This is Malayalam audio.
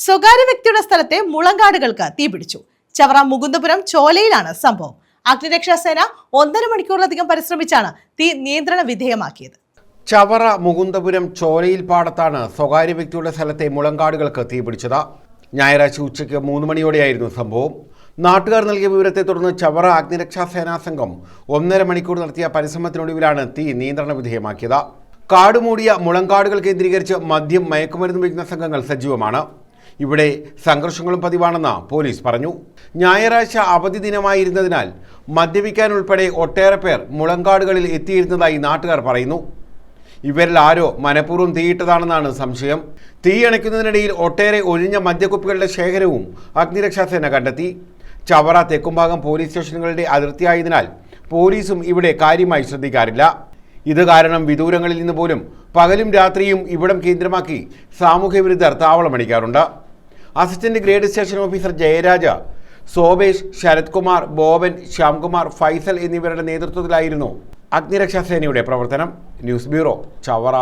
സ്വകാര്യ വ്യക്തിയുടെ സ്ഥലത്തെ മുളങ്കാടുകൾക്ക് തീപിടിച്ചു. ചവറ മുകുന്ദപുരം ചോലയിലാണ് സംഭവം. അഗ്നിരക്ഷാസേന 1.5 മണിക്കൂറിലധികം പരിശ്രമിച്ചാണ് തീ നിയന്ത്രണ വിധേയമാക്കിയത്. ചവറ മുകുന്ദപുരം ചോലയിൽ പാടത്താണ് സ്വകാര്യ വ്യക്തിയുടെ സ്ഥലത്തെ മുളങ്കാടുകൾക്ക് തീപിടിച്ചത്. ഞായറാഴ്ച ഉച്ചയ്ക്ക് 3 മണിയോടെയായിരുന്നു സംഭവം. നാട്ടുകാർ നൽകിയ വിവരത്തെ തുടർന്ന് ചവറ അഗ്നിരക്ഷാസേനാ സംഘം 1.5 മണിക്കൂർ നടത്തിയ പരിശ്രമത്തിനൊടുവിലാണ് തീ നിയന്ത്രണ വിധേയമാക്കിയത്. കാടുമൂടിയ മുളങ്കാടുകൾ കേന്ദ്രീകരിച്ച് മദ്യം, മയക്കുമരുന്ന് വിൽക്കുന്ന സംഘങ്ങൾ സജീവമാണ്. ഇവിടെ സംഘർഷങ്ങളും പതിവാണെന്ന് പോലീസ് പറഞ്ഞു. ഞായറാഴ്ച അവധി ദിനമായിരുന്നതിനാൽ മദ്യപിക്കാനുൾപ്പെടെ ഒട്ടേറെ പേർ മുളങ്കാടുകളിൽ എത്തിയിരുന്നതായി നാട്ടുകാർ പറയുന്നു. ഇവരിൽ ആരോ മനഃപൂർവ്വം തീയിട്ടതാണെന്നാണ് സംശയം. തീയണയ്ക്കുന്നതിനിടയിൽ ഒട്ടേറെ ഒഴിഞ്ഞ മദ്യക്കുപ്പികളുടെ ശേഖരവും അഗ്നിരക്ഷാസേന കണ്ടെത്തി. ചവറ തെക്കുംഭാഗം പോലീസ് സ്റ്റേഷനുകളുടെ അതിർത്തിയായതിനാൽ പോലീസും ഇവിടെ കാര്യമായി ശ്രദ്ധിക്കാറില്ല. ഇത് കാരണം വിദൂരങ്ങളിൽ നിന്ന് പോലും പകലും രാത്രിയും ഇവിടം കേന്ദ്രമാക്കി സാമൂഹ്യ വിരുദ്ധർ താവളമടിക്കാറുണ്ട്. Assistant grade station officer Jayaraja, Sobesh, Sarath Kumar, Boban, Shyamkumar, Faisal എന്നിവരുടെ നേതൃത്വത്തിലായിരുന്നു അഗ്നിരക്ഷാസേനയുടെ പ്രവർത്തനം. News bureau, Chavara.